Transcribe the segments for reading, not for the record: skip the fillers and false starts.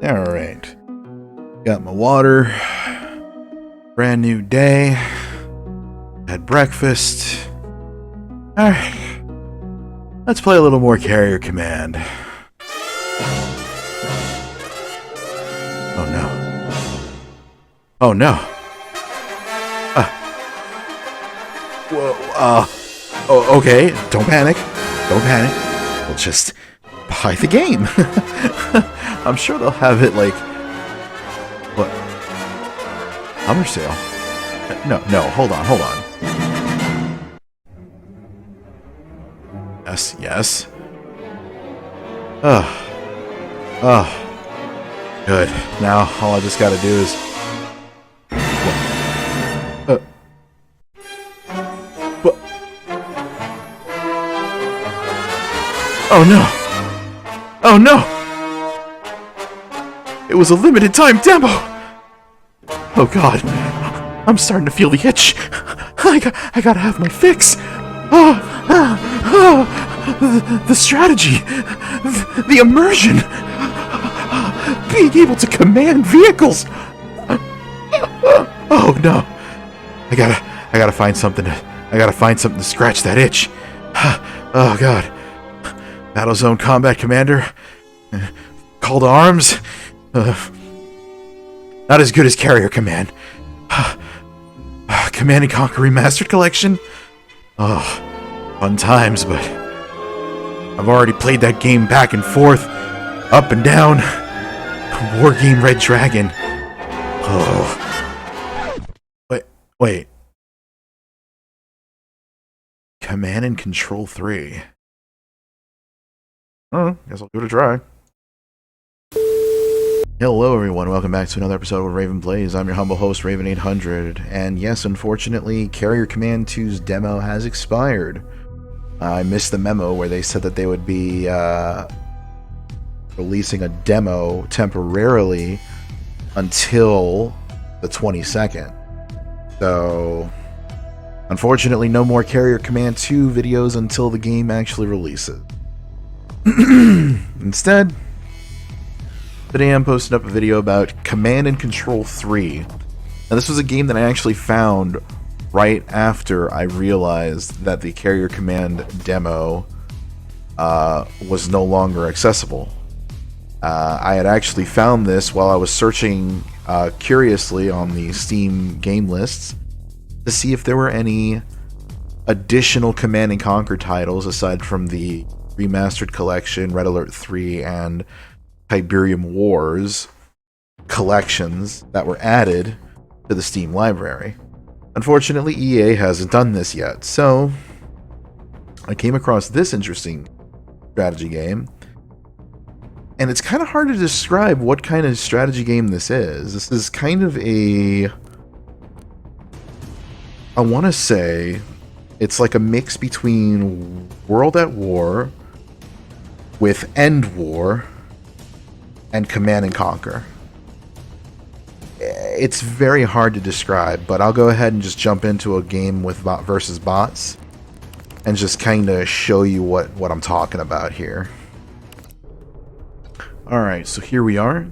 Alright. Got my water. Brand new day. Had breakfast. Alright. Let's play a little more Carrier Command. Oh no. Oh no. Whoa, oh, okay. Don't panic. Don't panic. We'll just buy the game. I'm sure they'll have it like... What? Summer sale? No, hold on. Yes. Good. Now, all I just gotta do is... Oh no! It was a limited time demo! Oh god. I'm starting to feel the itch. I gotta have my fix. The strategy. The immersion. Being able to command vehicles. Oh no. I gotta find something to scratch that itch. Oh god. Battlezone Combat Commander. Call to arms. Not as good as Carrier Command. Command and Conquer Remastered Collection. Oh, fun times, but I've already played that game back and forth, up and down. War Game Red Dragon. Oh. Wait. Command and Control 3. Oh, guess I'll give it a try. Hello everyone, welcome back to another episode of Raven Plays. I'm your humble host, Raven800, and yes, unfortunately, Carrier Command 2's demo has expired. I missed the memo where they said that they would be releasing a demo temporarily until the 22nd. So, unfortunately, no more Carrier Command 2 videos until the game actually releases. Instead, today I'm posting up a video about Command and Control 3. Now this was a game that I actually found right after I realized that the Carrier Command demo was no longer accessible. I had actually found this while I was searching curiously on the Steam game lists to see if there were any additional Command and Conquer titles aside from the Remastered Collection, Red Alert 3, and Tiberium Wars collections that were added to the Steam library. Unfortunately, EA hasn't done this yet, so I came across this interesting strategy game, and it's kind of hard to describe what kind of strategy game this is. This is kind of a... I want to say it's like a mix between World at War with End War and Command and Conquer. It's very hard to describe, but I'll go ahead and just jump into a game with bot versus bots and just kind of show you what I'm talking about here. Alright, so here we are.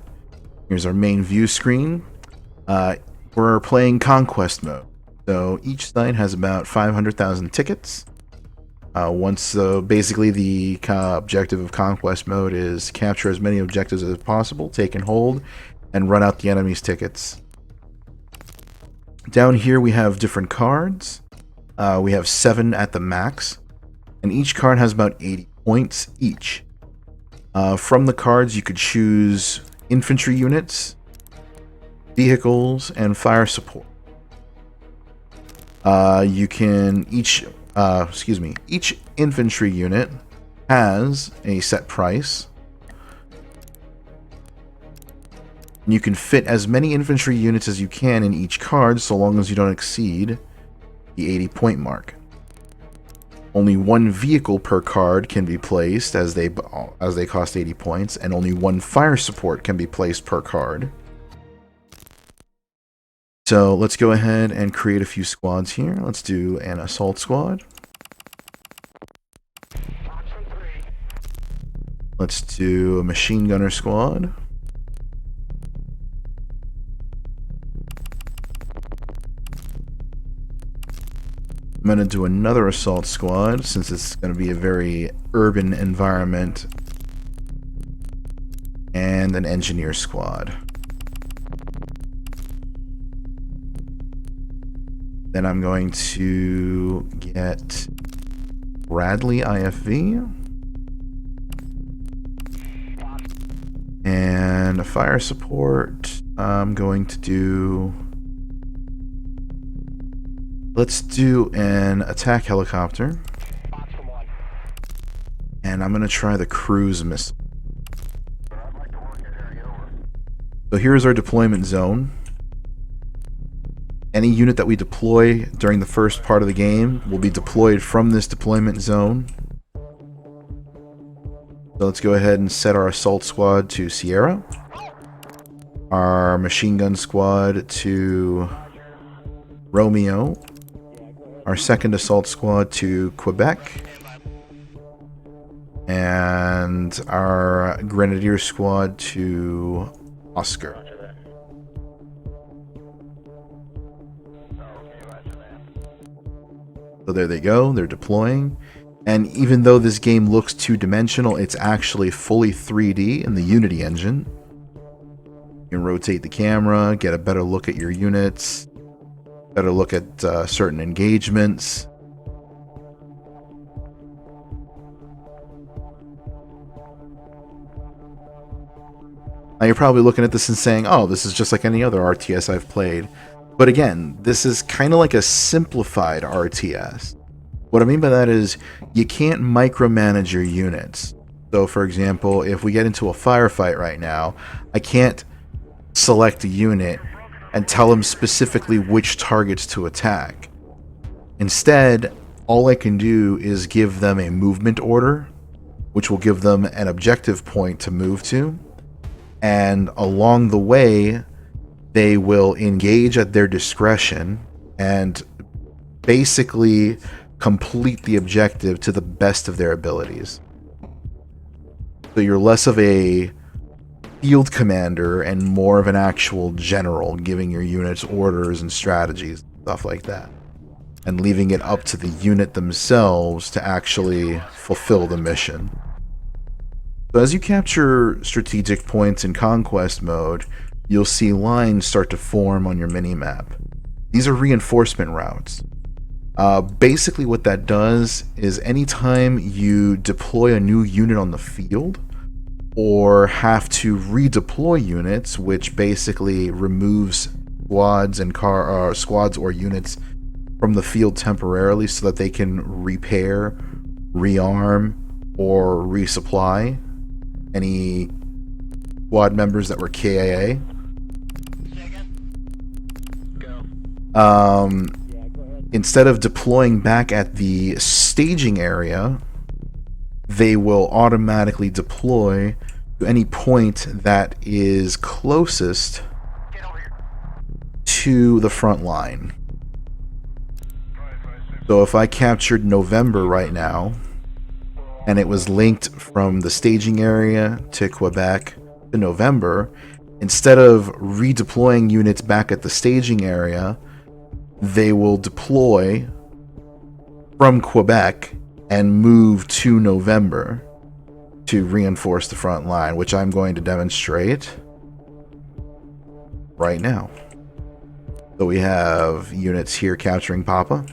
Here's our main view screen. We're playing Conquest mode. So each side has about 500,000 tickets. Basically the objective of Conquest mode is capture as many objectives as possible, take and hold, and run out the enemy's tickets. Down here we have different cards. We have 7 at the max, and each card has about 80 points each. From the cards you could choose infantry units, vehicles, and fire support. Each infantry unit has a set price. You can fit as many infantry units as you can in each card, so long as you don't exceed the 80 point mark. Only one vehicle per card can be placed as they cost 80 points, and only one fire support can be placed per card. So let's go ahead and create a few squads here. Let's do an assault squad. Let's do a machine gunner squad. I'm going to do another assault squad since it's going to be a very urban environment. And an engineer squad. Then I'm going to get Bradley IFV. And a fire support. I'm going to do... Let's do an attack helicopter. And I'm going to try the cruise missile. So here's our deployment zone. Any unit that we deploy during the first part of the game will be deployed from this deployment zone. So let's go ahead and set our assault squad to Sierra. Our machine gun squad to Romeo. Our second assault squad to Quebec. And our grenadier squad to Oscar. So there they go, they're deploying. And even though this game looks two-dimensional, it's actually fully 3D in the Unity engine. You can rotate the camera, get a better look at your units, better look at certain engagements. Now you're probably looking at this and saying, oh, this is just like any other RTS I've played. But again, this is kind of like a simplified RTS. What I mean by that is you can't micromanage your units. So for example, if we get into a firefight right now, I can't select a unit and tell them specifically which targets to attack. Instead, all I can do is give them a movement order, which will give them an objective point to move to. And along the way, they will engage at their discretion and basically complete the objective to the best of their abilities. So you're less of a field commander and more of an actual general, giving your units orders and strategies, stuff like that, and leaving it up to the unit themselves to actually fulfill the mission. So as you capture strategic points in conquest mode, you'll see lines start to form on your minimap. These are reinforcement routes. Basically what that does is anytime you deploy a new unit on the field, or have to redeploy units, which basically removes squads and squads or units from the field temporarily so that they can repair, rearm, or resupply any squad members that were KIA. Instead of deploying back at the staging area, they will automatically deploy to any point that is closest to the front line. So if I captured November right now, and it was linked from the staging area to Quebec to November, instead of redeploying units back at the staging area, they will deploy from Quebec and move to November to reinforce the front line, which I'm going to demonstrate right now. So we have units here capturing Papa.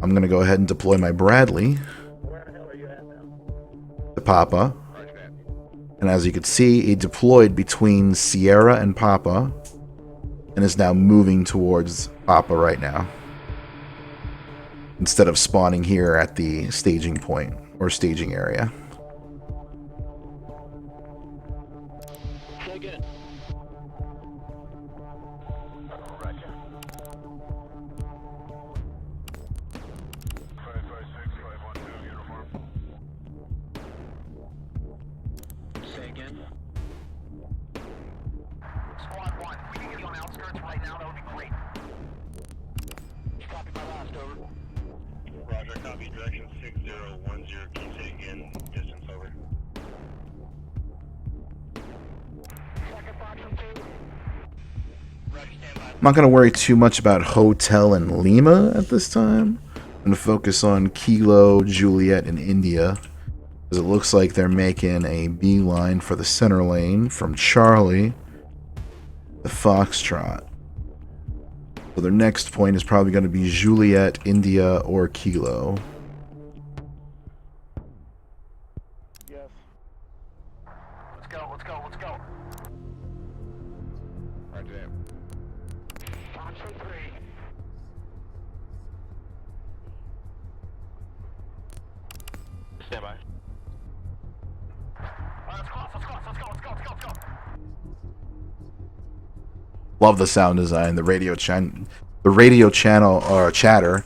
I'm going to go ahead and deploy my Bradley to Papa. And as you can see, it deployed between Sierra and Papa and is now moving towards Papa right now, instead of spawning here at the staging point or staging area. I'm not going to worry too much about Hotel and Lima at this time. I'm going to focus on Kilo, Juliet, and India. Because it looks like they're making a beeline for the center lane from Charlie to Foxtrot. So their next point is probably going to be Juliet, India, or Kilo. Yes. Let's go, let's go, let's go. Roger that. Option 3. Stand by. Let's go, let's go, let's go, let's go, let's go, let's go. Love the sound design. The radio channel or chatter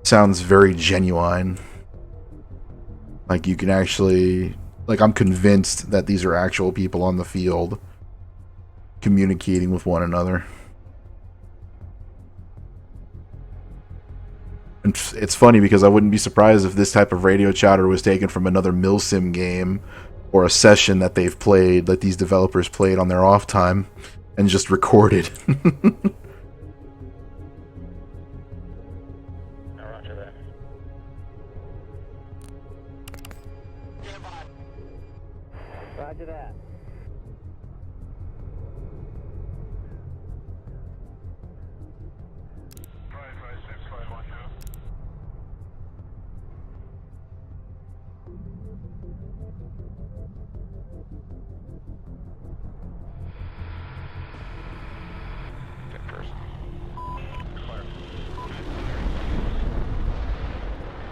sounds very genuine. Like you can actually, like I'm convinced that these are actual people on the field communicating with one another. And it's funny because I wouldn't be surprised if this type of radio chatter was taken from another milsim game or a session that they've played, that these developers played on their off time and just recorded. Roger that. Roger that.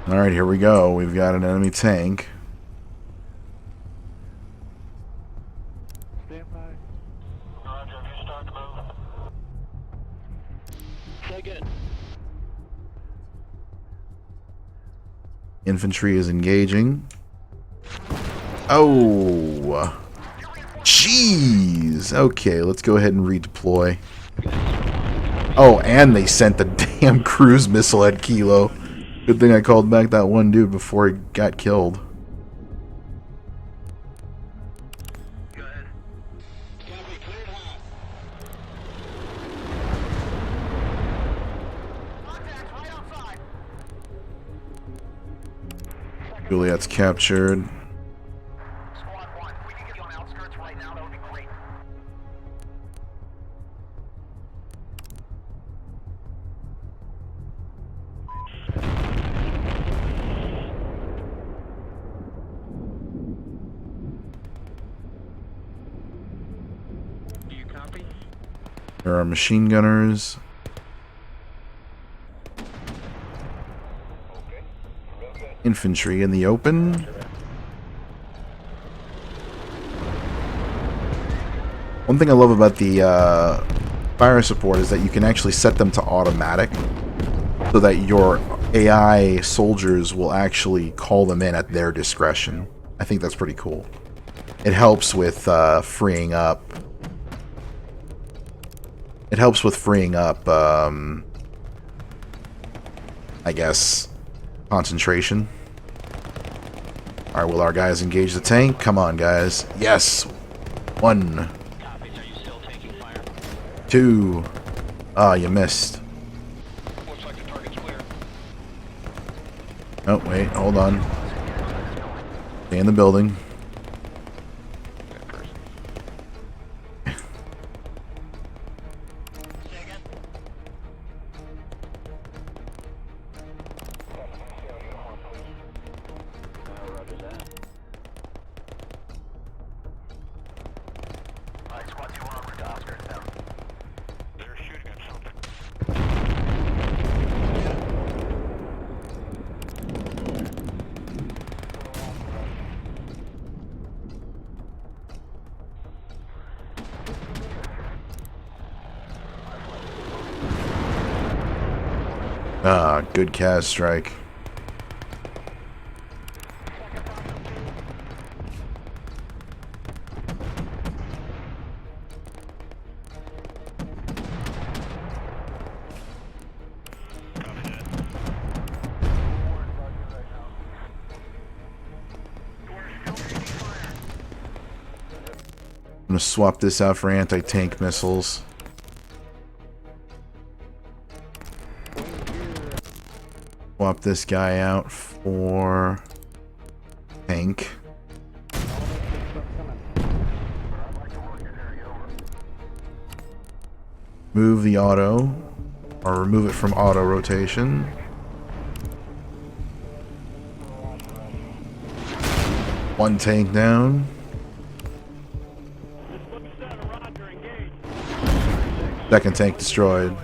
Alright, here we go. We've got an enemy tank. Stand by. Roger, you start to move. Say good. Infantry is engaging. Oh! Jeez! Okay, let's go ahead and redeploy. Oh, and they sent the damn cruise missile at Kilo. Good thing I called back that one dude before he got killed. Go ahead. Copy, cleared hot. Contact right outside. Juliet's captured. Squad 1, if we can get you on outskirts right now, that would be great. Do you copy? There are machine gunners. Infantry in the open. One thing I love about the fire support is that you can actually set them to automatic so that your AI soldiers will actually call them in at their discretion. I think that's pretty cool. It helps with freeing up. It helps with freeing up, I guess, concentration. Alright, will our guys engage the tank? Come on, guys. Yes! 1. 2. Ah, you missed. Looks like the target's clear. Oh, wait, hold on. Stay in the building. Ah, good cast strike. I'm gonna swap this out for anti-tank missiles. Swap this guy out for tank. Move the auto, or remove it from auto rotation. One tank down. Second tank destroyed.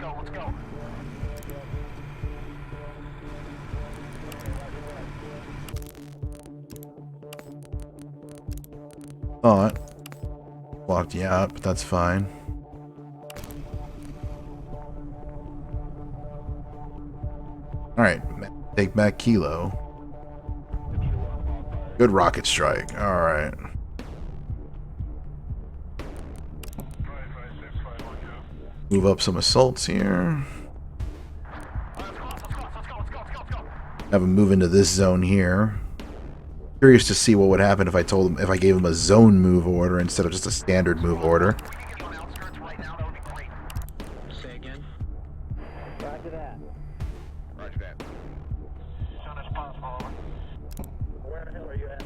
Let's go. Thought. Blocked you out, but that's fine. Alright, take back Kilo. Good rocket strike. Alright. Move up some assaults here. Have him move into this zone here. Curious to see what would happen if I told him, if I gave him a zone move order instead of just a standard move order. Say again. Roger that. Roger that. As soon as possible. Where the hell are you at?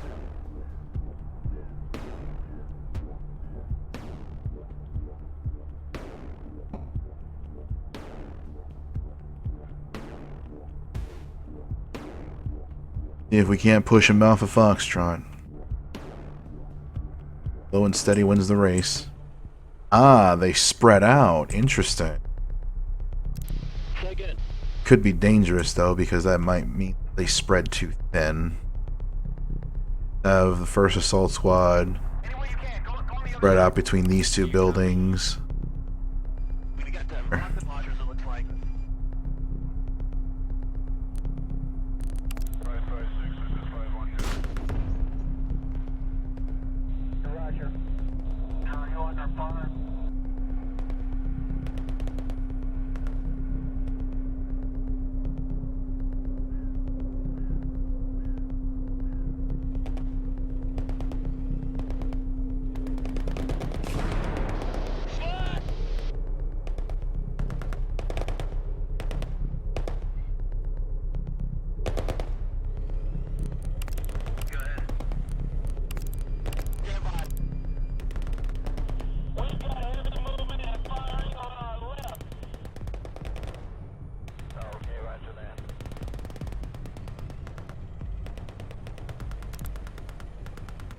See if we can't push him off of Foxtrot. Slow and steady wins the race. Ah, they spread out. Interesting. Could be dangerous though, because that might mean they spread too thin. Have the first assault squad spread out between these two buildings.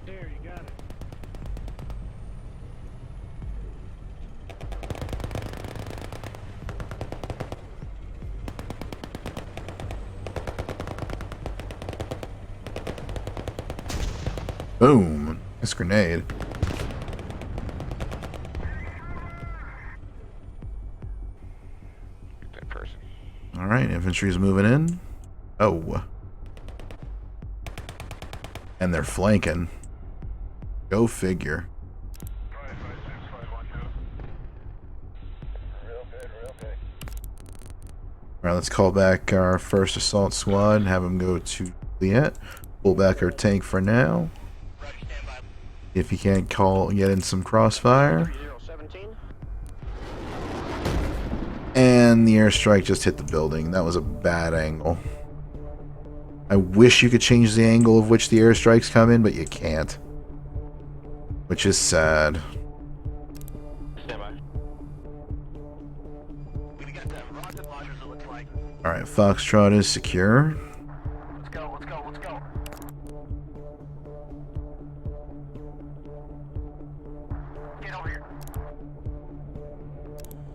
There, you got it. Boom. Nice grenade. That person. Alright, infantry's moving in. Oh. And they're flanking. Go figure. Alright, let's call back our first assault squad and have them go to Juliet. Pull back our tank for now. If he can't get in some crossfire. And the airstrike just hit the building. That was a bad angle. I wish you could change the angle of which the airstrikes come in, but you can't. Which is sad. Alright, Foxtrot is secure. Let's go. Get over here.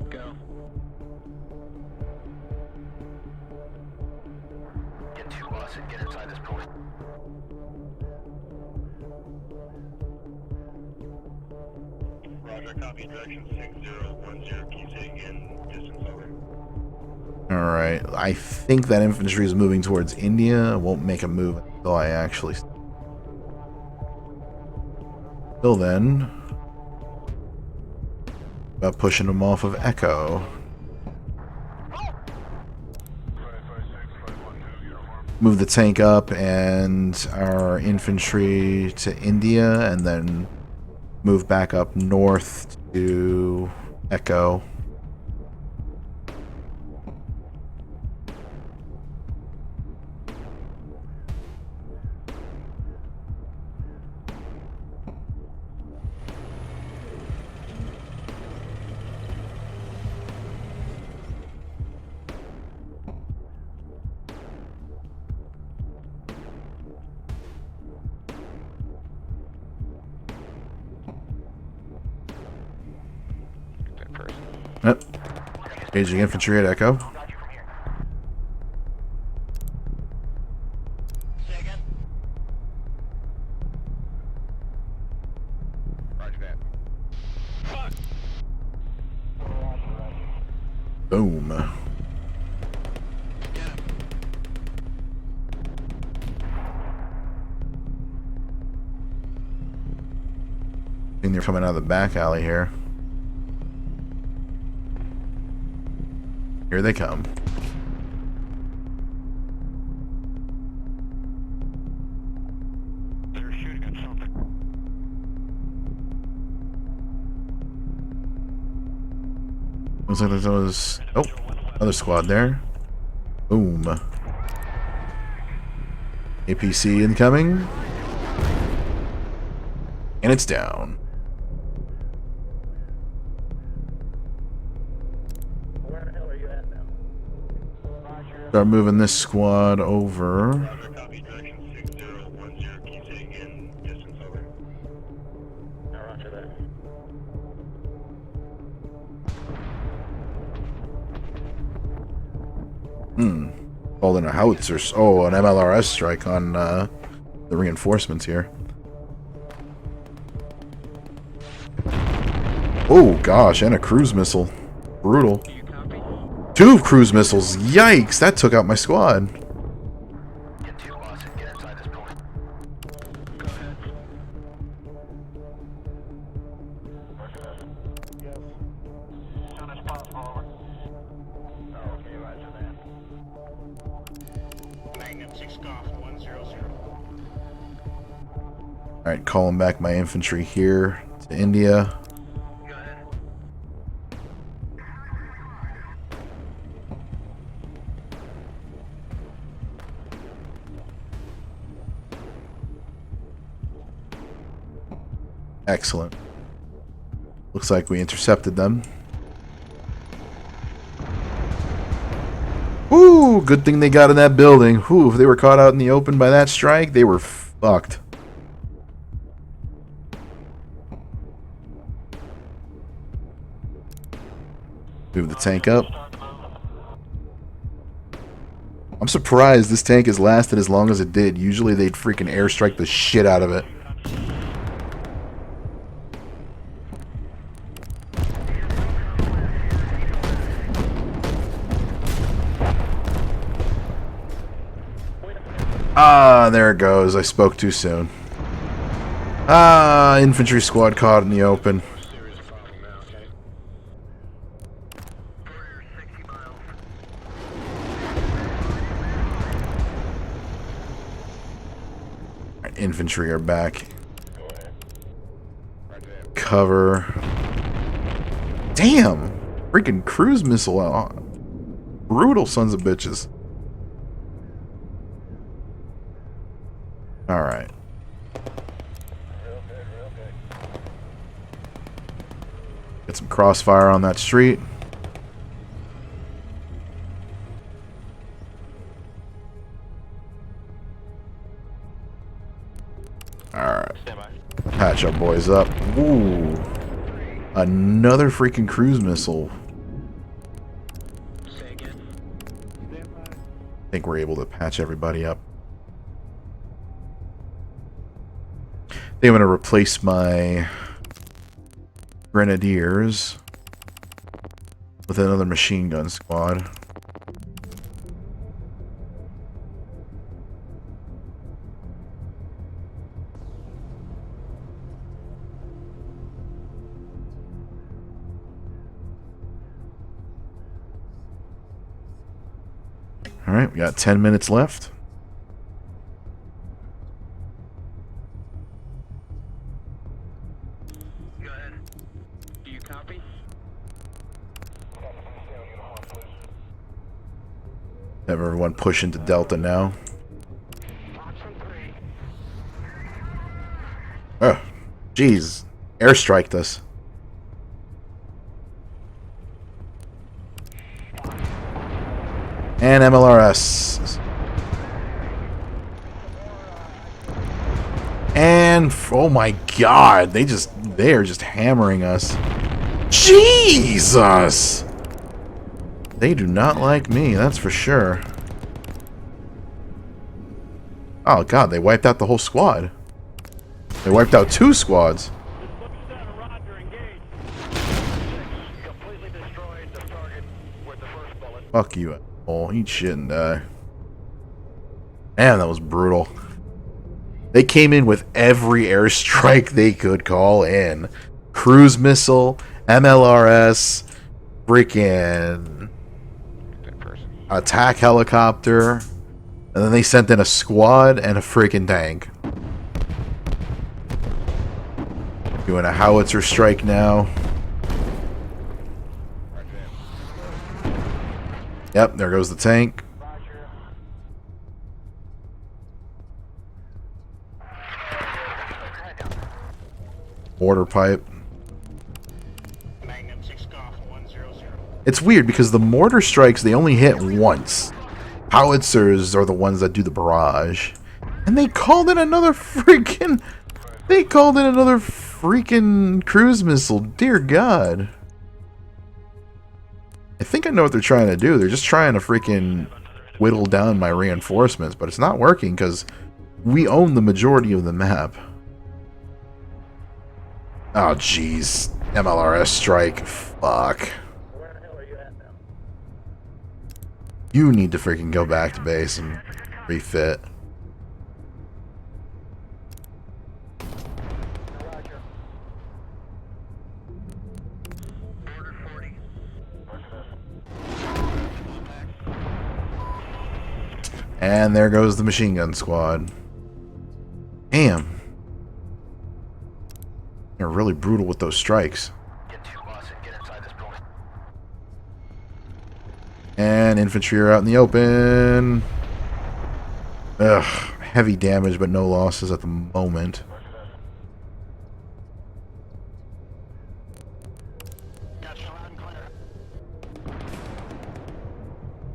Go. Get to us and get inside this post. Roger, copy direction 6010. Keep saying in distance over. Alright, I think that infantry is moving towards India. I won't make a move until I actually... Till then... About pushing them off of Echo. move the tank up and our infantry to India, and then move back up north to Echo. Yep. Engaging infantry at Echo. Boom. I think they're coming out of the back alley here. Here they come. They're shooting at something. Looks like there's oh, another squad there. Boom. APC incoming. And it's down. Where the hell are you at now? Start moving this squad over. Copy, tracking 6010, keep saying in distance over. Now roger that. Called in a howitzer. Oh, an MLRS strike on the reinforcements here. Oh gosh, and a cruise missile. Brutal. Do you copy? 2 cruise missiles. Yikes! That took out my squad. Get 2 boss and get inside this building. Go ahead. Yes. As soon as possible, over. Okay, roger that. Magnum 6 Golf 100. Alright, calling back my infantry here to India. Go ahead. Excellent. Looks like we intercepted them. Ooh, good thing they got in that building. Whew, if they were caught out in the open by that strike, they were fucked. Move the tank up. I'm surprised this tank has lasted as long as it did. Usually they'd freaking airstrike the shit out of it. Ah, there it goes. I spoke too soon. Ah, infantry squad caught in the open. Series of following now, okay? Courier 60 miles. Infantry are back. Go ahead. Right there. Cover. Damn! Freaking cruise missile out. Brutal sons of bitches. Alright. Real good, real good. Get some crossfire on that street. Alright. Stand by. Patch our boys up. Ooh. Another freaking cruise missile. Say again. Stand by. I think we're able to patch everybody up. I think I'm going to replace my grenadiers with another machine gun squad. Alright, we got 10 minutes left. copy? Have everyone push into Delta now. Oh, jeez. Airstriked us. And MLRS. And oh my god, they are just hammering us. Jesus! They do not like me, that's for sure. Oh god, they wiped out the whole squad. They wiped out 2 squads. Fuck you, asshole. Eat shit and die. Man, that was brutal. They came in with every airstrike they could call in. Cruise missile, MLRS, freaking attack helicopter, and then they sent in a squad and a freaking tank. Doing a howitzer strike now. Yep, there goes the tank. Mortar pipe. It's weird because the mortar strikes, they only hit once. Howitzers are the ones that do the barrage. And they called in another freaking... They called in another freaking cruise missile. Dear God. I think I know what they're trying to do. They're just trying to freaking whittle down my reinforcements. But it's not working because we own the majority of the map. Oh, jeez. MLRS strike. Fuck. Where the hell are you at now? You need to freaking go back to base and refit. Roger. Order 40. And there goes the machine gun squad. Damn. They're really brutal with those strikes. Get to us and get inside this building. And infantry are out in the open. Ugh. Heavy damage, but no losses at the moment.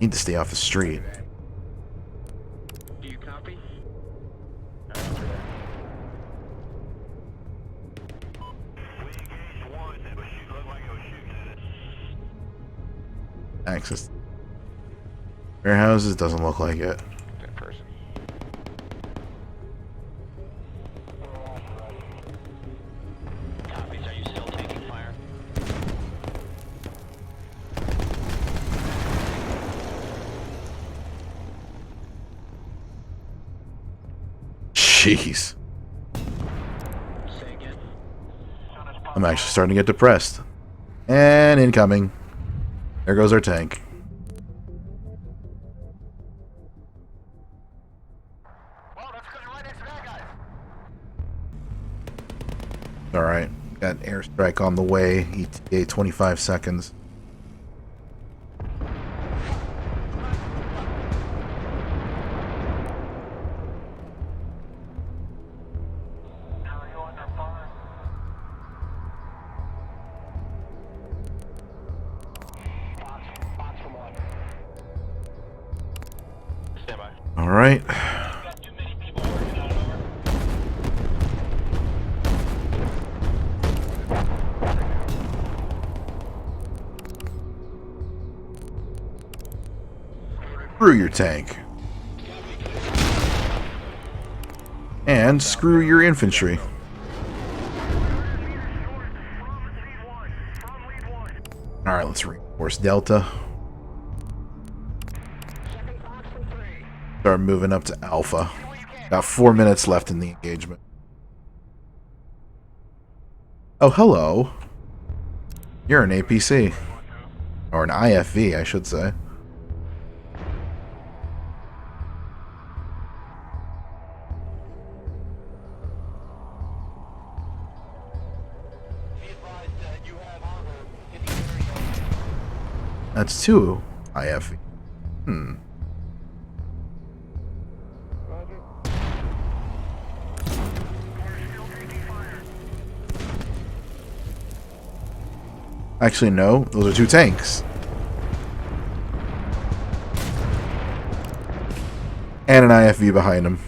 Need to stay off the street. Do you copy? Access warehouses doesn't look like it. That person. Copies, are you still taking fire? Jeez. Say again. I'm actually starting to get depressed. And incoming. There goes our tank. Well, that's because you're right next to that guy. Alright. Got airstrike on the way. ETA 25 seconds. How are you under fire? Box from one. Stand by. Alright. Got too many people working on it, over. Screw your tank. And screw your infantry. Alright, let's reinforce Delta. Start moving up to Alpha. Got 4 minutes left in the engagement. Oh, hello. You're an APC. Or an IFV, I should say. Be advised that you have That's 2 IFV. Roger. Actually, no. Those are 2 tanks. And an IFV behind them.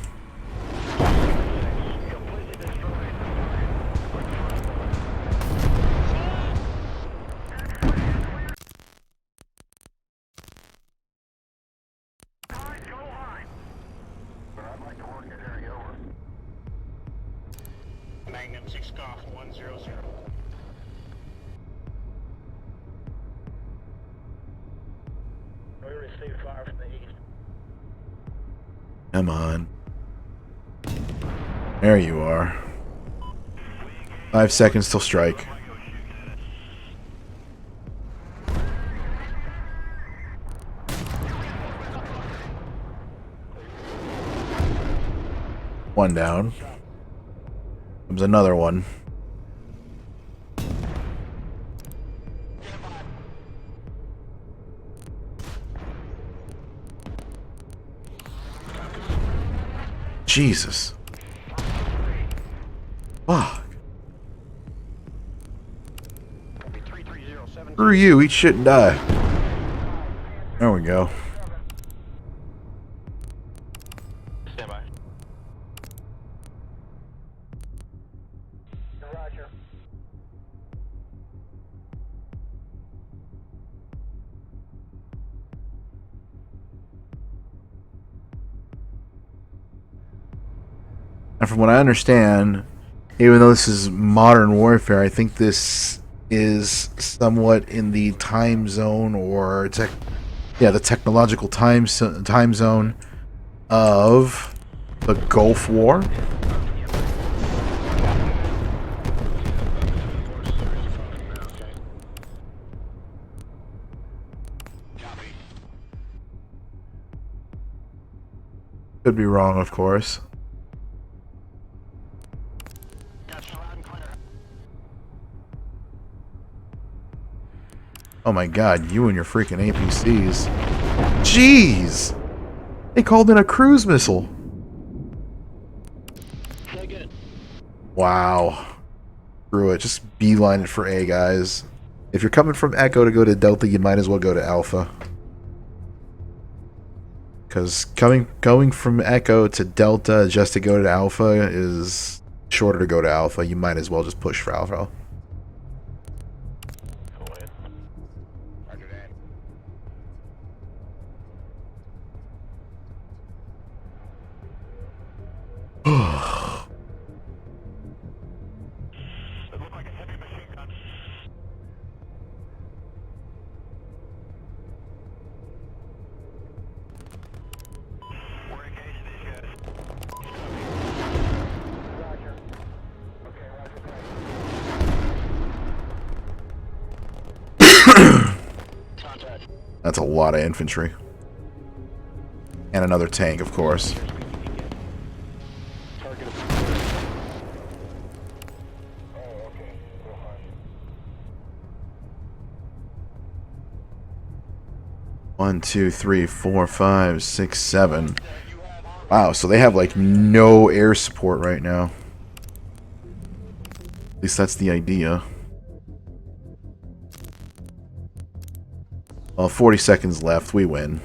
Magnum 6 Golf 100. We received fire from the east. Come on. There you are. 5 seconds till strike. One down. Comes another one. Jesus. Fuck. Screw you, eat shit and die. There we go. Stand by. Roger. And from what I understand, even though this is modern warfare, I think this is somewhat in the time zone or the technological time zone of the Gulf War. Could be wrong, of course. Oh my god, you and your freaking APCs. Jeez! They called in a cruise missile. Wow. Screw it. Just beeline it for A, guys. If you're coming from Echo to go to Delta, you might as well go to Alpha. Because going from Echo to Delta just to go to Alpha is shorter to go to Alpha. You might as well just push for Alpha. That's a lot of infantry. And another tank, of course. One, two, three, four, five, six, 7. Wow, so they have like no air support right now. At least that's the idea. Well, 40 seconds left. We win.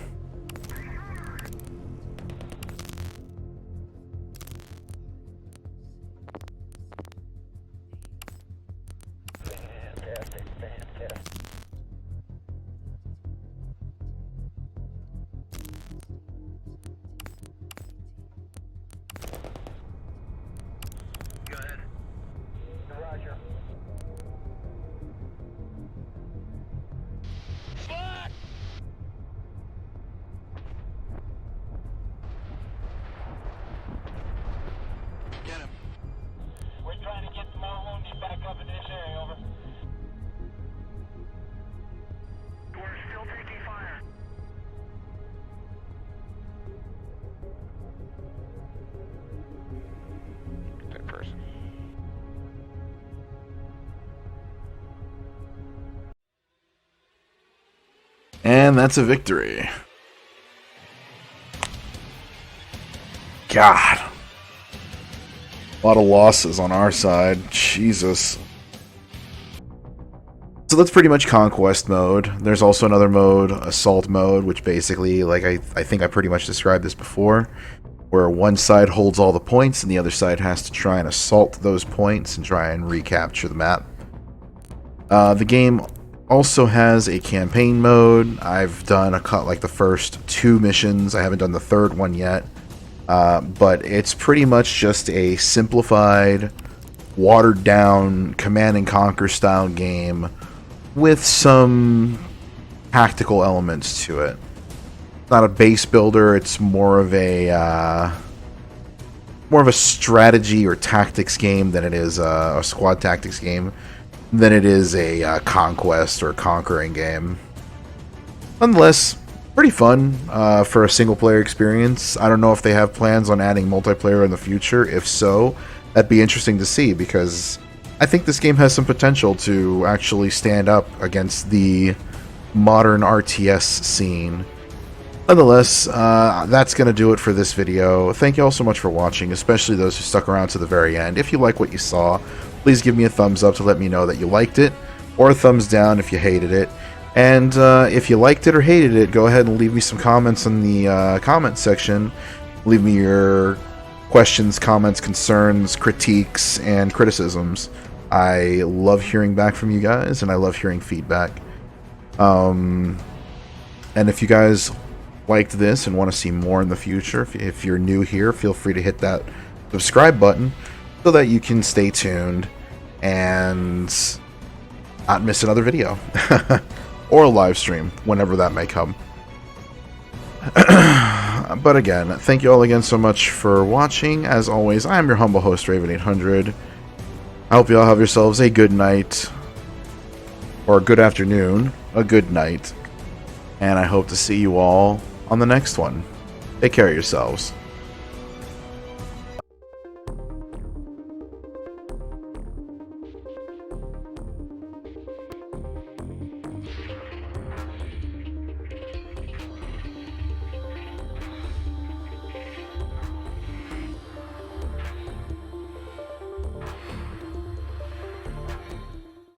And that's a victory. God. A lot of losses on our side. Jesus. So that's pretty much Conquest mode. There's also another mode, Assault mode, which basically, like I think I pretty much described this before, where one side holds all the points and the other side has to try and assault those points and try and recapture the map. The game also has a campaign mode. I've done like the first 2 missions. I haven't done the third one yet. But it's pretty much just a simplified, watered down Command and Conquer style game with some tactical elements to it. It's not a base builder, it's more of a strategy or tactics game than it is a squad tactics game than it is a conquest or conquering game. Nonetheless, pretty fun for a single player experience. I don't know if they have plans on adding multiplayer in the future. If so, that'd be interesting to see, because I think this game has some potential to actually stand up against the modern RTS scene. Nonetheless, that's going to do it for this video. Thank you all so much for watching, especially those who stuck around to the very end. If you like what you saw, please give me a thumbs up to let me know that you liked it, or a thumbs down if you hated it. And if you liked it or hated it, go ahead and leave me some comments in the comment section. Leave me your questions, comments, concerns, critiques, and criticisms. I love hearing back from you guys, and I love hearing feedback. And if you guys liked this and want to see more in the future, if you're new here, feel free to hit that subscribe button so that you can stay tuned and not miss another video. Or a live stream, whenever that may come. But again, thank you all again so much for watching. As always, I am your humble host, Raven800. I hope you all have yourselves a good night, or a good afternoon, a good night, and I hope to see you all on the next one. Take care of yourselves.